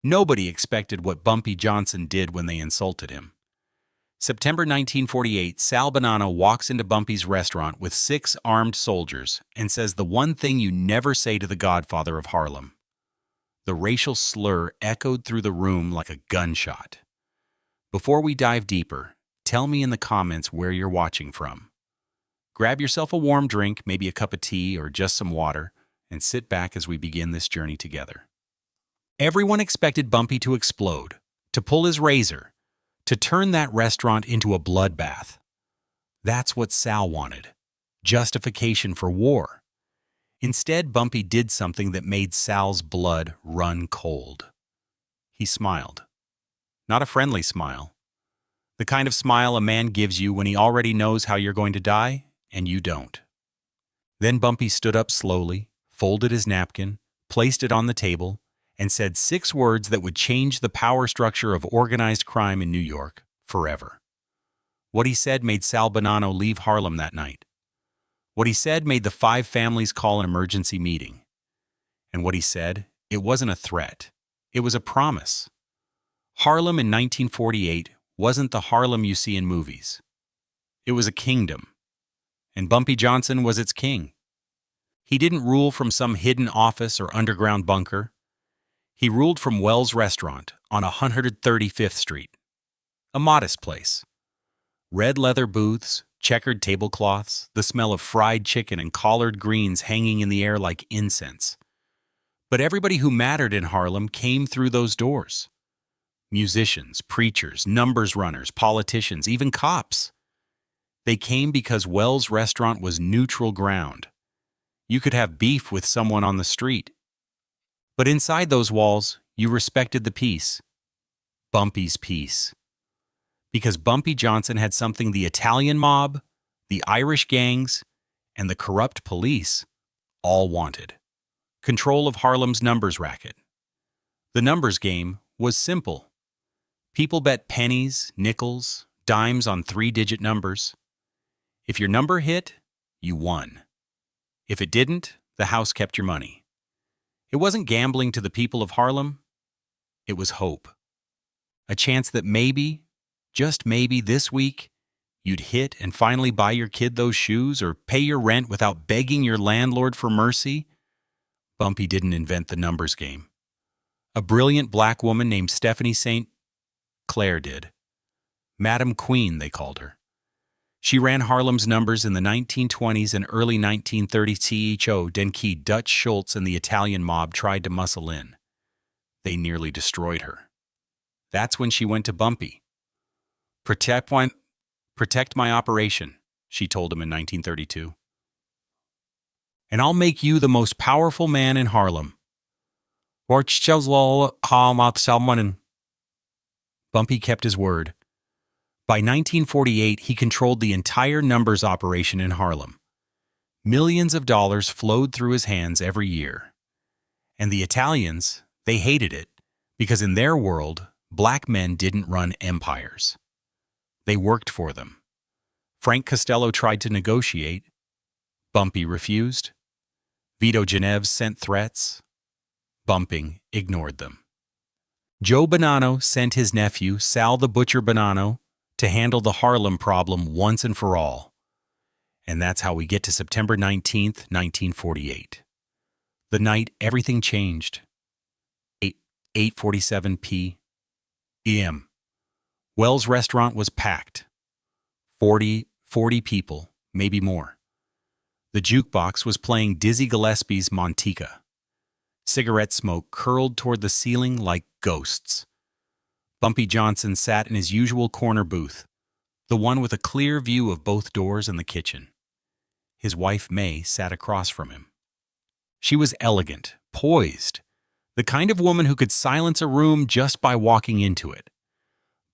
Nobody expected what Bumpy Johnson did when they insulted him. September 1948, Sal Banano walks into Bumpy's restaurant with 6 armed soldiers and says the one thing you never say to the Godfather of Harlem. The racial slur echoed through the room like a gunshot. Before we dive deeper, tell me in the comments where you're watching from. Grab yourself a warm drink, maybe a cup of tea or just some water, and sit back as we begin this journey together. Everyone expected Bumpy to explode, to pull his razor, to turn that restaurant into a bloodbath. That's what Sal wanted. Justification for war. Instead, Bumpy did something that made Sal's blood run cold. He smiled. Not a friendly smile. The kind of smile a man gives you when he already knows how you're going to die, and you don't. Then Bumpy stood up slowly, folded his napkin, placed it on the table, and said 6 words that would change the power structure of organized crime in New York forever. What he said made Sal Banano leave Harlem that night. What he said made the 5 families call an emergency meeting. And what he said, it wasn't a threat. It was a promise. Harlem in 1948 wasn't the Harlem you see in movies. It was a kingdom. And Bumpy Johnson was its king. He didn't rule from some hidden office or underground bunker. He ruled from Wells Restaurant on 135th Street. A modest place. Red leather booths, checkered tablecloths, the smell of fried chicken and collard greens hanging in the air like incense. But everybody who mattered in Harlem came through those doors. Musicians, preachers, numbers runners, politicians, even cops. They came because Wells Restaurant was neutral ground. You could have beef with someone on the street. But inside those walls, you respected the peace. Bumpy's peace. Because Bumpy Johnson had something the Italian mob, the Irish gangs, and the corrupt police all wanted. Control of Harlem's numbers racket. The numbers game was simple. People bet pennies, nickels, dimes on 3-digit numbers. If your number hit, you won. If it didn't, the house kept your money. It wasn't gambling to the people of Harlem. It was hope. A chance that maybe, just maybe this week, you'd hit and finally buy your kid those shoes or pay your rent without begging your landlord for mercy. Bumpy didn't invent the numbers game. A brilliant black woman named Stephanie St. Clair did. Madam Queen, they called her. She ran Harlem's numbers in the 1920s and early 1930s. Cho Denke Dutch Schultz and the Italian mob tried to muscle in. They nearly destroyed her. That's when she went to Bumpy. Protect my operation, she told him in 1932. And I'll make you the most powerful man in Harlem. Bumpy kept his word. By 1948, he controlled the entire numbers operation in Harlem. Millions of dollars flowed through his hands every year. And the Italians, they hated it, because in their world, black men didn't run empires. They worked for them. Frank Costello tried to negotiate. Bumpy refused. Vito Geneves sent threats. Bumping ignored them. Joe Banano sent his nephew, Sal the Butcher Banano, to handle the Harlem problem once and for all. And that's how we get to September 19th, 1948. The night everything changed. 8:47 p.m. Wells Restaurant was packed. 40 people, maybe more. The jukebox was playing Dizzy Gillespie's Montica. Cigarette smoke curled toward the ceiling like ghosts. Bumpy Johnson sat in his usual corner booth, the one with a clear view of both doors and the kitchen. His wife May sat across from him. She was elegant, poised, the kind of woman who could silence a room just by walking into it.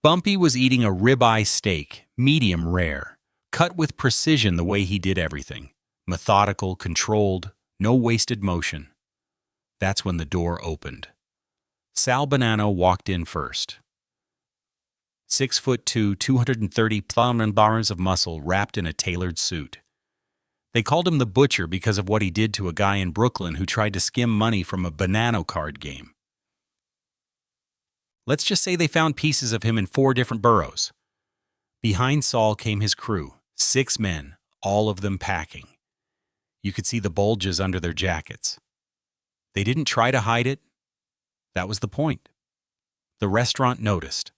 Bumpy was eating a ribeye steak, medium rare, cut with precision the way he did everything. Methodical, controlled, no wasted motion. That's when the door opened. Sal Banano walked in first. 6'2", 230 bars of muscle wrapped in a tailored suit. They called him the Butcher because of what he did to a guy in Brooklyn who tried to skim money from a Banano card game. Let's just say they found pieces of him in 4 different burrows. Behind Saul came his crew, 6 men, all of them packing. You could see the bulges under their jackets. They didn't try to hide it. That was the point. The restaurant noticed.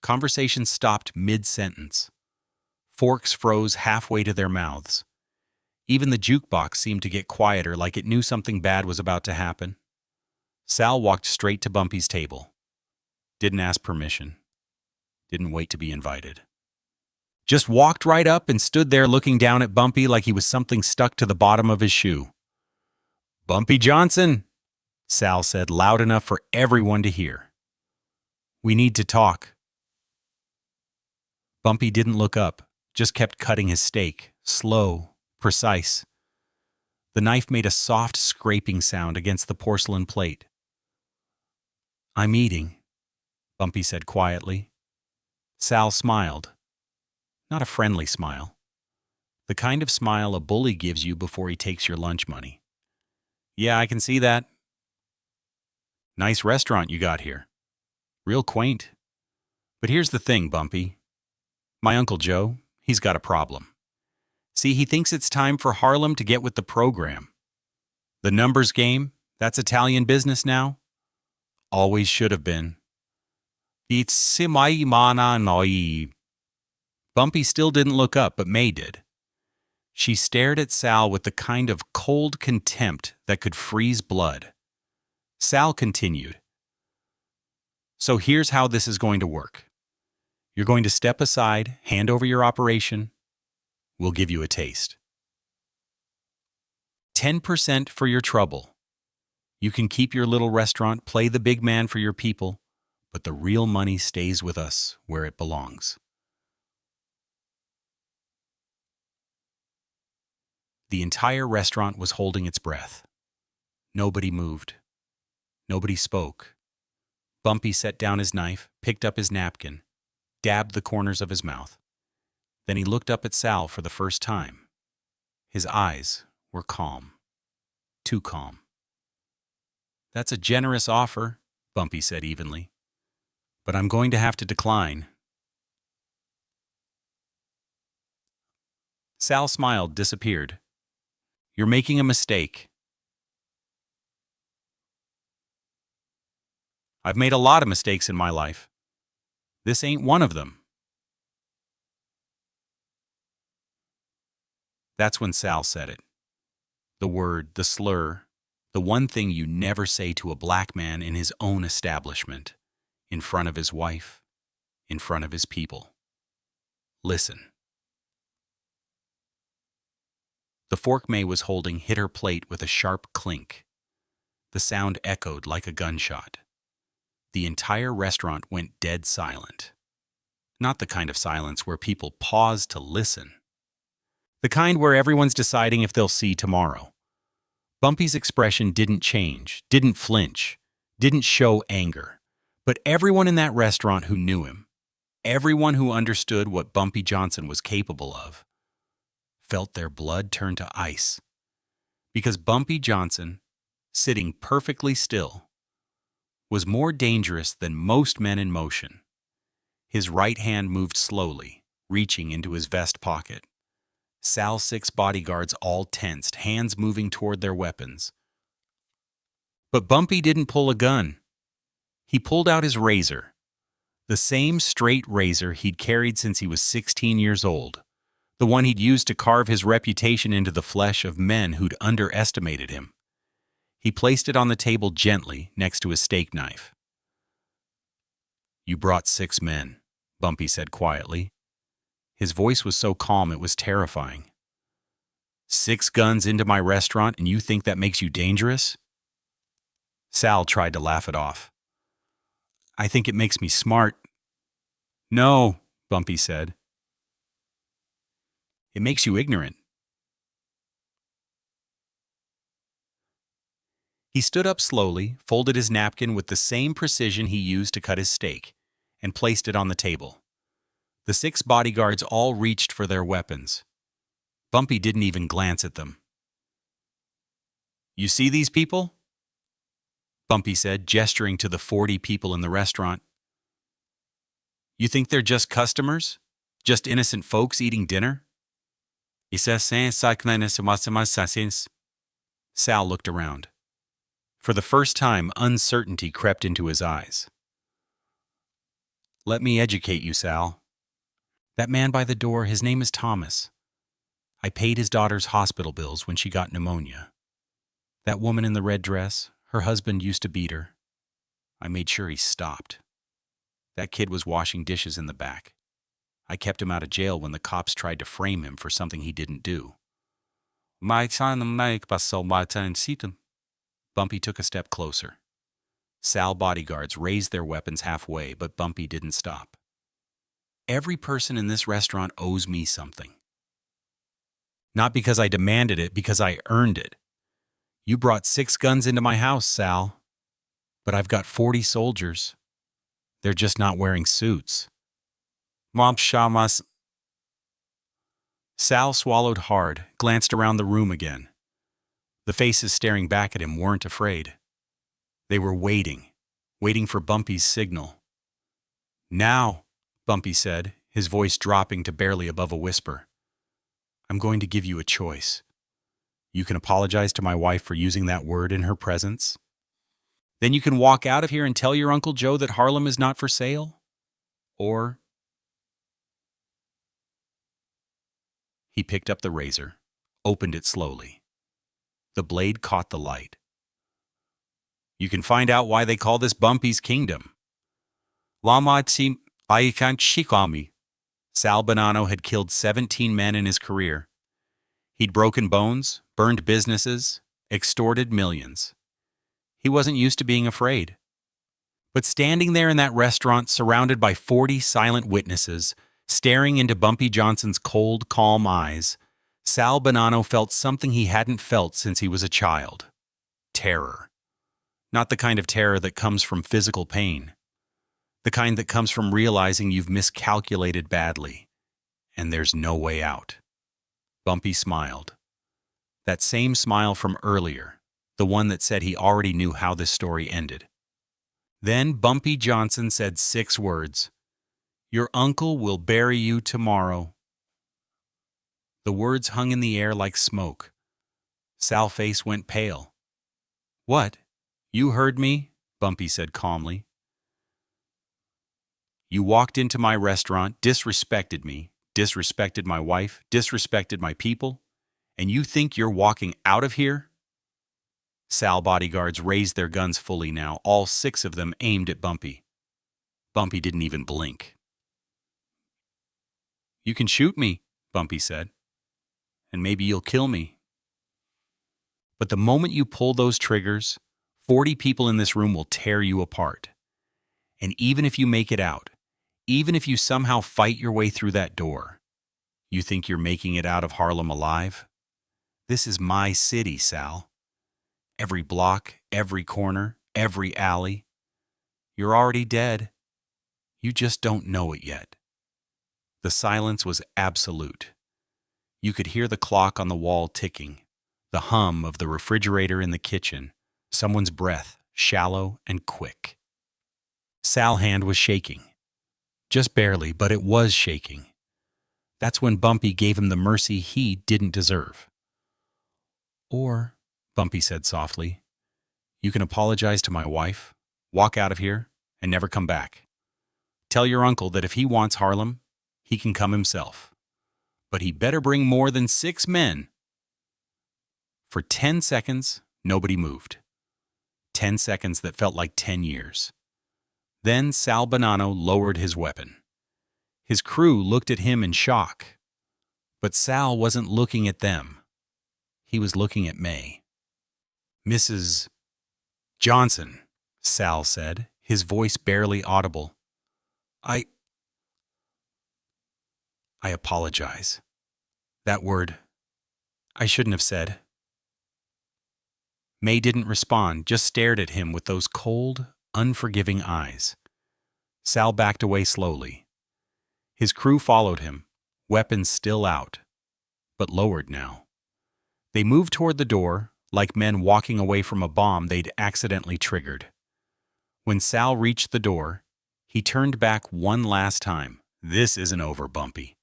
Conversation stopped mid-sentence. Forks froze halfway to their mouths. Even the jukebox seemed to get quieter, like it knew something bad was about to happen. Sal walked straight to Bumpy's table. Didn't ask permission. Didn't wait to be invited. Just walked right up and stood there looking down at Bumpy like he was something stuck to the bottom of his shoe. "Bumpy Johnson," Sal said loud enough for everyone to hear. "We need to talk." Bumpy didn't look up, just kept cutting his steak, slow, precise. The knife made a soft scraping sound against the porcelain plate. "I'm eating," Bumpy said quietly. Sal smiled. Not a friendly smile. The kind of smile a bully gives you before he takes your lunch money. "Yeah, I can see that. Nice restaurant you got here. Real quaint. But here's the thing, Bumpy. My Uncle Joe, he's got a problem. See, he thinks it's time for Harlem to get with the program. The numbers game, that's Italian business now. Always should have been. It's mai mana noi." Bumpy still didn't look up, but May did. She stared at Sal with the kind of cold contempt that could freeze blood. Sal continued. "So here's how this is going to work. You're going to step aside, hand over your operation. We'll give you a taste. 10% for your trouble. You can keep your little restaurant, play the big man for your people, but the real money stays with us where it belongs." The entire restaurant was holding its breath. Nobody moved. Nobody spoke. Bumpy set down his knife, picked up his napkin, dabbed the corners of his mouth. Then he looked up at Sal for the first time. His eyes were calm. Too calm. "That's a generous offer," Bumpy said evenly. "But I'm going to have to decline." Sal smiled, disappeared. "You're making a mistake." "I've made a lot of mistakes in my life. This ain't one of them." That's when Sal said it. The word, the slur, the one thing you never say to a black man in his own establishment, in front of his wife, in front of his people. "Listen." The fork May was holding hit her plate with a sharp clink. The sound echoed like a gunshot. The entire restaurant went dead silent. Not the kind of silence where people pause to listen. The kind where everyone's deciding if they'll see tomorrow. Bumpy's expression didn't change, didn't flinch, didn't show anger. But everyone in that restaurant who knew him, everyone who understood what Bumpy Johnson was capable of, felt their blood turn to ice. Because Bumpy Johnson, sitting perfectly still, was more dangerous than most men in motion. His right hand moved slowly, reaching into his vest pocket. Sal's 6 bodyguards all tensed, hands moving toward their weapons. But Bumpy didn't pull a gun. He pulled out his razor, the same straight razor he'd carried since he was 16 years old, the one he'd used to carve his reputation into the flesh of men who'd underestimated him. He placed it on the table gently next to his steak knife. "You brought 6 men," Bumpy said quietly. His voice was so calm it was terrifying. "6 guns into my restaurant and you think that makes you dangerous?" Sal tried to laugh it off. "I think it makes me smart." "No," Bumpy said. "It makes you ignorant." He stood up slowly, folded his napkin with the same precision he used to cut his steak, and placed it on the table. The 6 bodyguards all reached for their weapons. Bumpy didn't even glance at them. "You see these people?" Bumpy said, gesturing to the 40 people in the restaurant. You think they're just customers? Just innocent folks eating dinner? Sal looked around. For the first time, uncertainty crept into his eyes. Let me educate you, Sal. That man by the door, his name is Thomas. I paid his daughter's hospital bills when she got pneumonia. That woman in the red dress, her husband used to beat her. I made sure he stopped. That kid was washing dishes in the back. I kept him out of jail when the cops tried to frame him for something he didn't do. Bumpy took a step closer. Sal bodyguards raised their weapons halfway, but Bumpy didn't stop. Every person in this restaurant owes me something. Not because I demanded it, because I earned it. You brought 6 guns into my house, Sal. But I've got 40 soldiers. They're just not wearing suits. Sal swallowed hard, glanced around the room again. The faces staring back at him weren't afraid. They were waiting for Bumpy's signal. Now, Bumpy said, his voice dropping to barely above a whisper. I'm going to give you a choice. You can apologize to my wife for using that word in her presence. Then you can walk out of here and tell your Uncle Joe that Harlem is not for sale. Or... He picked up the razor, opened it slowly. The blade caught the light. You can find out why they call this Bumpy's Kingdom. Sal Banano had killed 17 men in his career. He'd broken bones, burned businesses, extorted millions. He wasn't used to being afraid. But standing there in that restaurant, surrounded by 40 silent witnesses, staring into Bumpy Johnson's cold, calm eyes, Sal Banano felt something he hadn't felt since he was a child. Terror. Not the kind of terror that comes from physical pain. The kind that comes from realizing you've miscalculated badly, and there's no way out. Bumpy smiled. That same smile from earlier, the one that said he already knew how this story ended. Then Bumpy Johnson said 6 words. Your uncle will bury you tomorrow. The words hung in the air like smoke. Sal's face went pale. What? You heard me? Bumpy said calmly. You walked into my restaurant, disrespected me, disrespected my wife, disrespected my people, and you think you're walking out of here? Sal bodyguards raised their guns fully now, all 6 of them aimed at Bumpy. Bumpy didn't even blink. You can shoot me, Bumpy said, and maybe you'll kill me. But the moment you pull those triggers, 40 people in this room will tear you apart. And even if you make it out, even if you somehow fight your way through that door, you think you're making it out of Harlem alive? This is my city, Sal. Every block, every corner, every alley. You're already dead. You just don't know it yet. The silence was absolute. You could hear the clock on the wall ticking, the hum of the refrigerator in the kitchen, someone's breath, shallow and quick. Sal's hand was shaking. Just barely, but it was shaking. That's when Bumpy gave him the mercy he didn't deserve. Or, Bumpy said softly, you can apologize to my wife, walk out of here, and never come back. Tell your uncle that if he wants Harlem, he can come himself. But he better bring more than 6 men. For 10 seconds, nobody moved. 10 seconds that felt like 10 years. Then Sal Banano lowered his weapon. His crew looked at him in shock. But Sal wasn't looking at them. He was looking at May. Mrs. Johnson, Sal said, his voice barely audible. I apologize. That word, I shouldn't have said. May didn't respond, just stared at him with those cold, unforgiving eyes. Sal backed away slowly. His crew followed him, weapons still out, but lowered now. They moved toward the door, like men walking away from a bomb they'd accidentally triggered. When Sal reached the door, he turned back one last time. "This isn't over, Bumpy."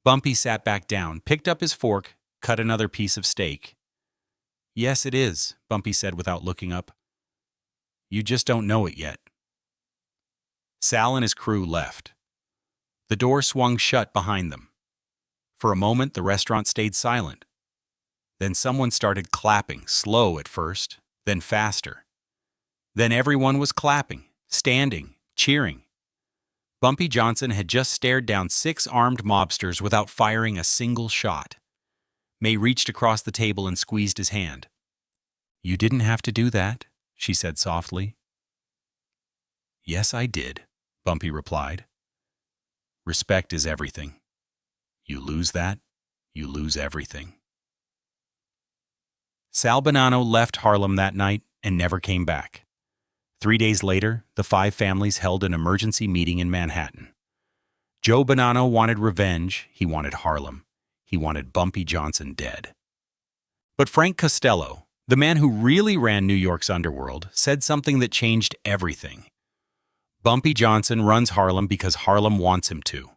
Bumpy sat back down, picked up his fork, cut another piece of steak. "Yes, it is," Bumpy said without looking up. "You just don't know it yet." Sal and his crew left. The door swung shut behind them. For a moment, the restaurant stayed silent. Then someone started clapping, slow at first, then faster. Then everyone was clapping, standing, cheering. Bumpy Johnson had just stared down 6 armed mobsters without firing a single shot. May reached across the table and squeezed his hand. "You didn't have to do that," she said softly. "Yes, I did," Bumpy replied. "Respect is everything. You lose that, you lose everything." Sal Banano left Harlem that night and never came back. 3 days later, the 5 families held an emergency meeting in Manhattan. Joe Banano wanted revenge. He wanted Harlem. He wanted Bumpy Johnson dead. But Frank Costello, the man who really ran New York's underworld, said something that changed everything. "Bumpy Johnson runs Harlem because Harlem wants him to.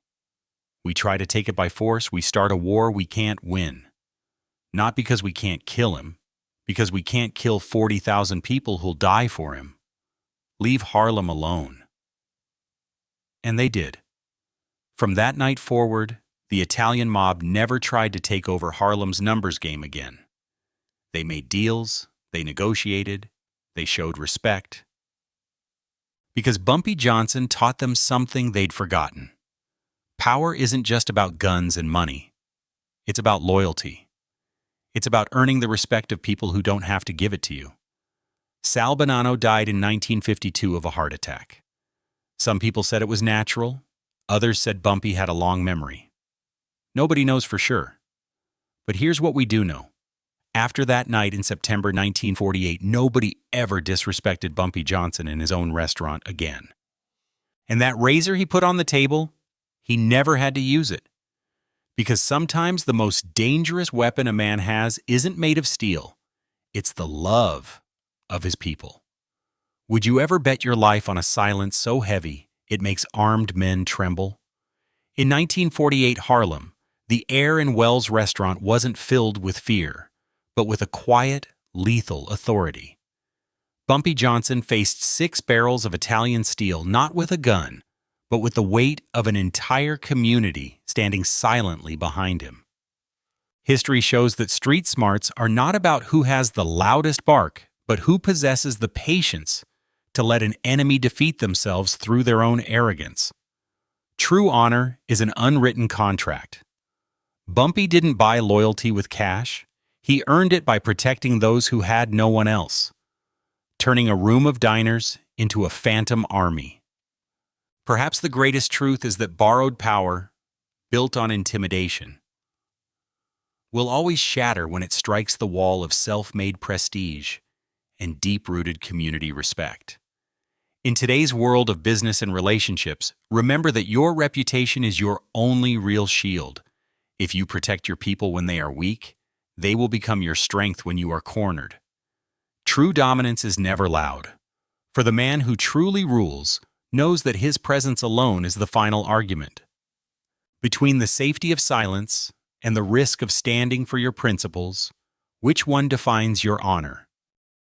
We try to take it by force, we start a war we can't win. Not because we can't kill him, because we can't kill 40,000 people who'll die for him. Leave Harlem alone." And they did. From that night forward, the Italian mob never tried to take over Harlem's numbers game again. They made deals, they negotiated, they showed respect. Because Bumpy Johnson taught them something they'd forgotten. Power isn't just about guns and money. It's about loyalty. It's about earning the respect of people who don't have to give it to you. Sal Banano died in 1952 of a heart attack. Some people said it was natural. Others said Bumpy had a long memory. Nobody knows for sure. But here's what we do know. After that night in September 1948, nobody ever disrespected Bumpy Johnson in his own restaurant again. And that razor he put on the table, he never had to use it. Because sometimes the most dangerous weapon a man has isn't made of steel. It's the love of his people. Would you ever bet your life on a silence so heavy it makes armed men tremble? In 1948 Harlem, the Air and Wells restaurant wasn't filled with fear, but with a quiet, lethal authority. Bumpy Johnson faced 6 barrels of Italian steel, not with a gun, but with the weight of an entire community standing silently behind him. History shows that street smarts are not about who has the loudest bark, but who possesses the patience to let an enemy defeat themselves through their own arrogance. True honor is an unwritten contract. Bumpy didn't buy loyalty with cash. He earned it by protecting those who had no one else, turning a room of diners into a phantom army. Perhaps the greatest truth is that borrowed power, built on intimidation, will always shatter when it strikes the wall of self-made prestige and deep-rooted community respect. In today's world of business and relationships, remember that your reputation is your only real shield. If you protect your people when they are weak, they will become your strength when you are cornered. True dominance is never loud, for the man who truly rules knows that his presence alone is the final argument. Between the safety of silence and the risk of standing for your principles, which one defines your honor?